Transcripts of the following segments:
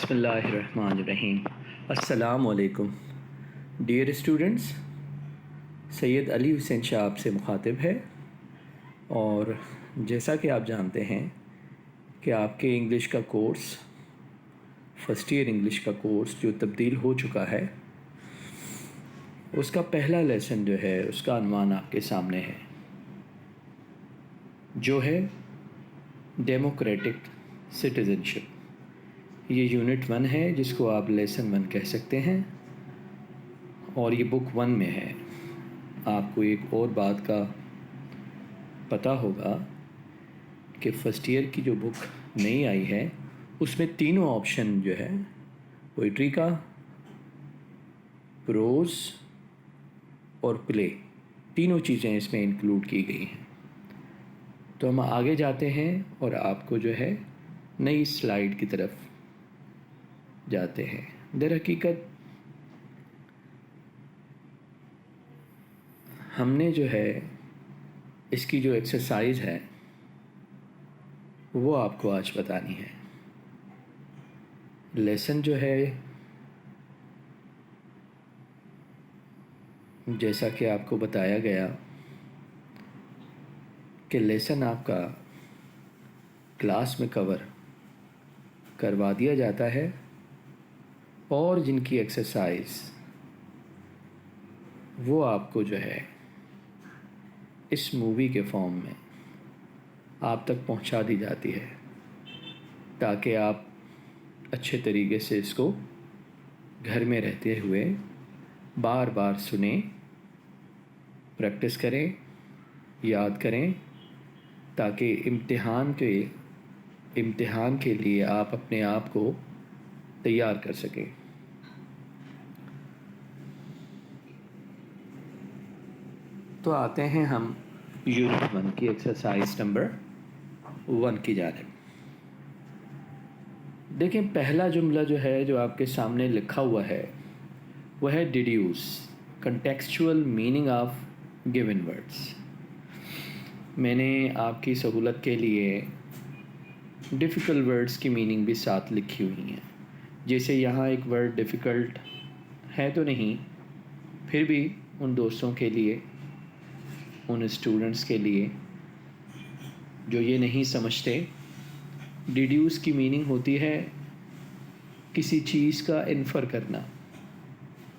بسم اللہ الرحمن الرحیم۔ السلام علیکم ڈیئر اسٹوڈنٹس، سید علی حسین شاہ آپ سے مخاطب ہے، اور جیسا کہ آپ جانتے ہیں کہ آپ کے انگلش کا کورس، فرسٹ ایئر انگلش کا کورس جو تبدیل ہو چکا ہے، اس کا پہلا لیسن جو ہے اس کا عنوان آپ کے سامنے ہے، جو ہے ڈیموکریٹک سٹیزنشپ۔ یہ یونٹ 1 ہے، جس کو آپ لیسن 1 کہہ سکتے ہیں، اور یہ بک 1 میں ہے۔ آپ کو ایک اور بات کا پتہ ہوگا کہ فرسٹ ایئر کی جو بک نئی آئی ہے اس میں تینوں آپشن جو ہے پوئٹری کا، پروز اور پلے، تینوں چیزیں اس میں انکلوڈ کی گئی ہیں۔ تو ہم آگے جاتے ہیں اور آپ کو جو ہے نئی سلائیڈ کی طرف جاتے ہیں۔ در حقیقت ہم نے جو ہے اس کی جو ایکسرسائز ہے وہ آپ کو آج بتانی ہے۔ لیسن جو ہے جیسا کہ آپ کو بتایا گیا کہ لیسن آپ کا کلاس میں کور کروا دیا جاتا ہے، اور جن کی ایکسرسائز وہ آپ کو جو ہے اس مووی کے فارم میں آپ تک پہنچا دی جاتی ہے، تاکہ آپ اچھے طریقے سے اس کو گھر میں رہتے ہوئے بار بار سنیں، پریکٹس کریں، یاد کریں، تاکہ امتحان کے لیے آپ اپنے آپ کو تیار کر سکیں۔ تو آتے ہیں ہم یونٹ 1 کی ایکسرسائز نمبر 1 کی جانب۔ دیکھیں، پہلا جملہ جو ہے جو آپ کے سامنے لکھا ہوا ہے وہ ہے deduce contextual meaning of given words. میں نے آپ کی سہولت کے لیے ڈیفیکلٹ ورڈس کی میننگ بھی ساتھ لکھی ہوئی ہیں۔ جیسے یہاں ایک ورڈ ڈیفیکلٹ ہے تو نہیں، پھر بھی ان دوستوں کے لیے، ان اسٹوڈنٹس کے لیے جو یہ نہیں سمجھتے، ڈیڈیوس کی میننگ ہوتی ہے کسی چیز کا انفر کرنا،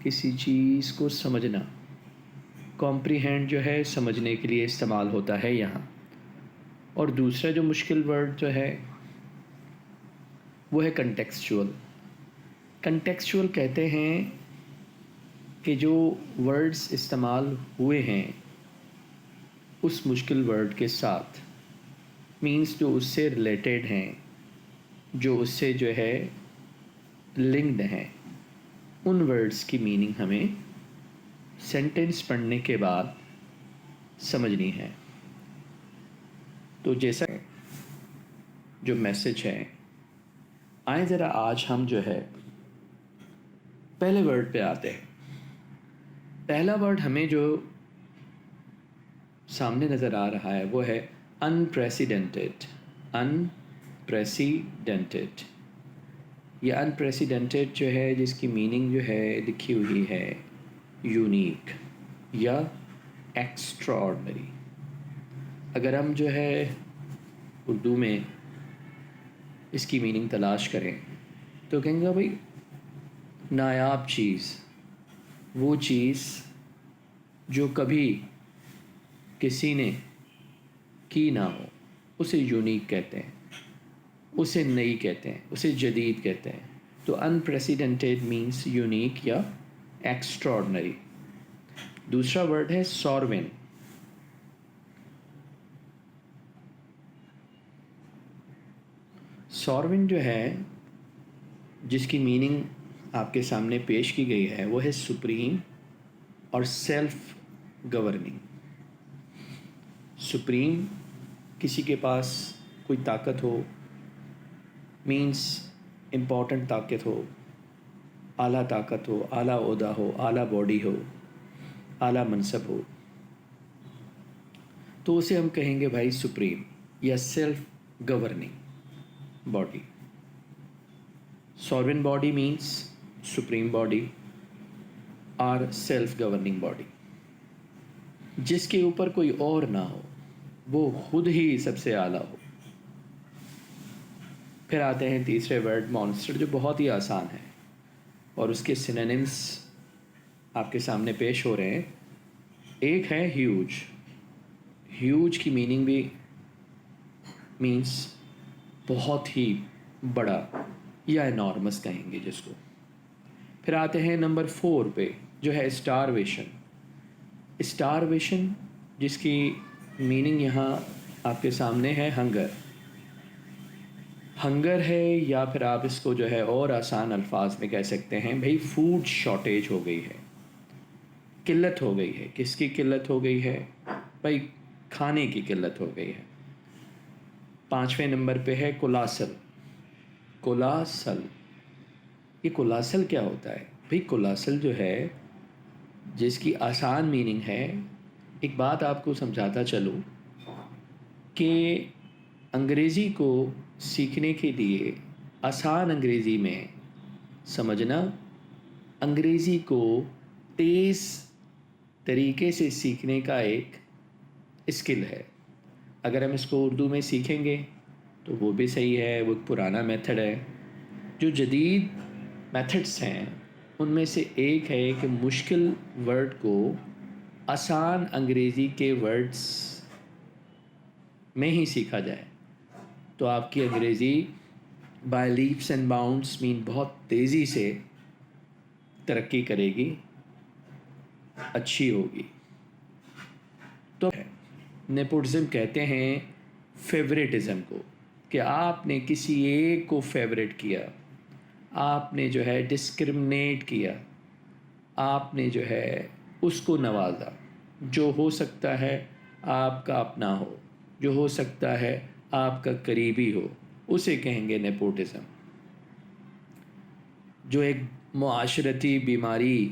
کسی چیز کو سمجھنا۔ کمپریہینڈ جو ہے سمجھنے کے لیے استعمال ہوتا ہے یہاں۔ اور دوسرا جو مشکل ورڈ جو ہے وہ ہے کنٹیکسچول۔ کنٹیکسچول کہتے ہیں کہ جو ورڈز استعمال ہوئے ہیں اس مشکل ورڈ کے ساتھ، مینس جو اس سے ریلیٹڈ ہیں، جو اس سے جو ہے لنکڈ ہیں، ان ورڈز کی میننگ ہمیں سینٹنس پڑھنے کے بعد سمجھنی ہے۔ تو جیسا جو میسج ہے، آئیں ذرا آج ہم جو ہے پہلے ورڈ پہ آتے ہیں۔ پہلا ورڈ ہمیں جو سامنے نظر آ رہا ہے وہ ہے انپریسیڈنٹڈ۔ انپریسیڈنٹڈ، یہ انپریسیڈنٹڈ جو ہے جس کی میننگ جو ہے لکھی ہوئی ہے یونیک یا ایکسٹرا آرڈنری۔ اگر ہم جو ہے اردو میں اس کی میننگ تلاش کریں تو کہیں گے بھائی نایاب چیز، وہ چیز جو کبھی کسی نے کی نہ ہو، اسے یونیک کہتے ہیں، اسے نئی کہتے ہیں، اسے جدید کہتے ہیں۔ تو انپریسیڈنٹڈ مینس یونیک یا ایکسٹرا آرڈنری۔ دوسرا ورڈ ہے سورون۔ سورون جو ہے جس کی میننگ آپ کے سامنے پیش کی گئی ہے وہ ہے سپریم اور سیلف گورننگ۔ سپریم، کسی کے پاس کوئی طاقت ہو، مینس امپورٹنٹ طاقت ہو، اعلیٰ طاقت ہو، اعلیٰ عہدہ ہو، اعلیٰ باڈی ہو، اعلیٰ منصب ہو، تو اسے ہم کہیں گے بھائی سپریم یا self governing body. Sovereign body means supreme body और सेल्फ गवर्निंग बॉडी, जिसके ऊपर कोई और ना हो, वो खुद ही सबसे आला हो। फिर आते हैं तीसरे वर्ड मॉन्स्टर, जो बहुत ही आसान है और उसके सिनोनिम्स आपके सामने पेश हो रहे हैं। एक है ह्यूज। ह्यूज की मीनिंग भी मीन्स बहुत ही बड़ा या एनॉर्मस कहेंगे जिसको। फिर आते हैं नंबर 4 पे, जो है स्टारवेशन। स्टारवेशन जिसकी मीनिंग यहाँ आपके सामने है हंगर। हंगर है, या फिर आप इसको जो है और आसान अल्फाज में कह सकते हैं, भाई फूड शॉर्टेज हो गई है, किल्लत हो गई है। किसकी किल्लत हो गई है? भाई खाने की किल्लत हो गई है। 5वें नंबर पे है कोलासल। कोलासल, ये कोलासल क्या होता है? भाई कोलासल जो है, जिसकी आसान मीनिंग है, एक बात आपको समझाता चलूँ कि अंग्रेज़ी को सीखने के लिए आसान अंग्रेज़ी में समझना, अंग्रेज़ी को तेज़ तरीके से सीखने का एक स्किल है। अगर हम इसको उर्दू में सीखेंगे तो वो भी सही है, वो एक पुराना मेथड है। जो जदीद मेथड्स हैं उनमें से एक है कि मुश्किल वर्ड को आसान अंग्रेज़ी के वर्ड्स में ही सीखा जाए, तो आपकी अंग्रेज़ी by leaps and bounds mean बहुत तेज़ी से तरक्की करेगी, अच्छी होगी। तो नेपोटिज्म कहते हैं फेवरेटिज़म को, कि आपने किसी एक को फेवरेट किया, आपने जो है डिस्क्रिमिनेट किया, आपने जो है उसको नवाजा। जो हो सकता है आपका अपना हो, जो हो सकता है आपका करीबी हो, उसे कहेंगे नेपोटिज़म, जो एक मुआशरती बीमारी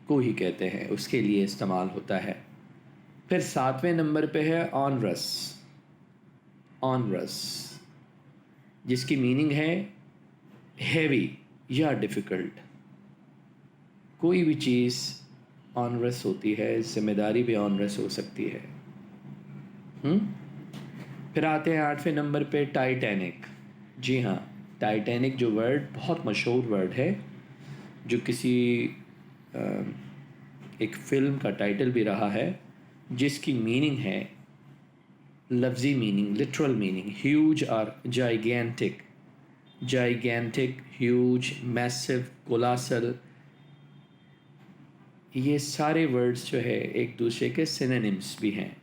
को ही कहते हैं, उसके लिए इस्तेमाल होता है। फिर 7वें नंबर पे है ऑनरस। ऑनरस जिसकी मीनिंग है हैवी या डिफ़िकल्ट। कोई भी चीज़ ऑनरस होती है, ज़िम्मेदारी भी ऑनरस हो सकती है। फिर आते हैं 8वें नंबर पे टाइटैनिक। जी हाँ, टाइटैनिक जो वर्ड बहुत मशहूर वर्ड है, जो किसी एक फ़िल्म का टाइटल भी रहा है, जिसकी मीनिंग है, लफ्ज़ी मीनिंग, लिटरल मीनिंग, ह्यूज और जाइगेंटिक। जाइगेंटिक, ह्यूज, मैसिव, कोलासल, ये सारे वर्ड्स जो है एक दूसरे के सिनोनिम्स भी हैं।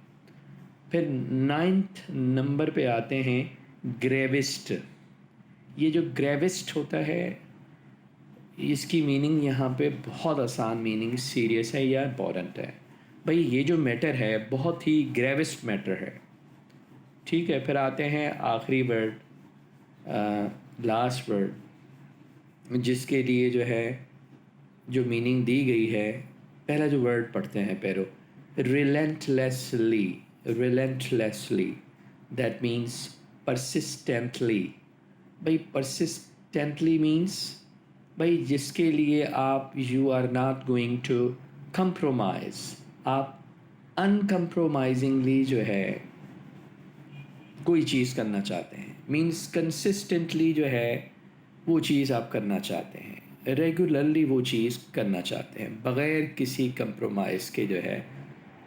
फिर 9th नंबर पे आते हैं ग्रेविस्ट। ये जो ग्रेविस्ट होता है, इसकी मीनिंग यहाँ पे बहुत आसान मीनिंग सीरियस है या इम्पॉर्टेंट है। भाई ये जो मैटर है बहुत ही ग्रेविस्ट मैटर है, ठीक है। फिर आते हैं आखिरी वर्ड, लास्ट वर्ड, जिसके लिए जो है जो मीनिंग दी गई है, पहला जो वर्ड पढ़ते हैं पैरो, relentlessly. Relentlessly that means persistently. भाई परसिस्टेंटली मीन्स भाई जिसके लिए आप you are not going to compromise, आप अनकम्प्रोमाइजिंगली जो है कोई चीज़ करना चाहते हैं, मीन्स कंसिस्टेंटली जो है वो चीज़ आप करना चाहते हैं, रेगुलरली वो चीज़ करना चाहते हैं, बग़ैर किसी कंप्रोमाइज़ के जो है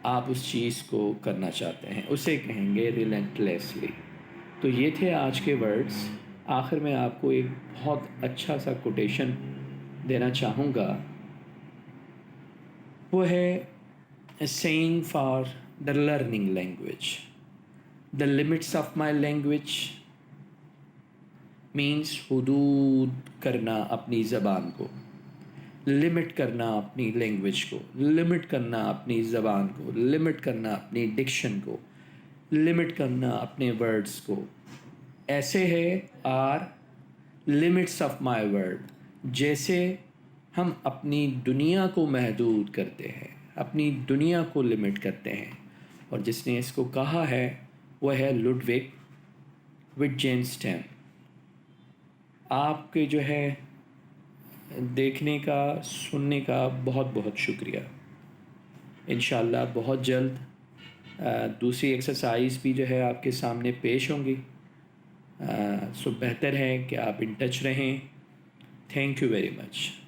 आप उस चीज़ को करना चाहते हैं, उसे कहेंगे रिलेंटलेसली। तो ये थे आज के वर्ड्स। आखिर में आपको एक बहुत अच्छा सा कोटेशन देना चाहूँगा, वो है saying for the learning language. The limits of my language means हुदूद करना अपनी ज़बान को, लिमिट करना अपनी लैंग्वेज को, लिमिट करना अपनी ज़बान को, लिमिट करना अपनी डिक्शन को, लिमिट करना अपने वर्ड्स को। ऐसे है are limits of my word, जैसे हम अपनी दुनिया को महदूद करते हैं, अपनी दुनिया को लिमिट करते हैं। और जिसने इसको कहा है वह है लुडविग विटजेनस्टाइन। آپ کے جو ہے دیکھنے کا سننے کا بہت بہت شکریہ. انشاءاللہ بہت جلد دوسری ایکسرسائز بھی جو ہے آپ کے سامنے پیش ہوں گی. سو بہتر ہے کہ آپ ان ٹچ رہیں. Thank you very much.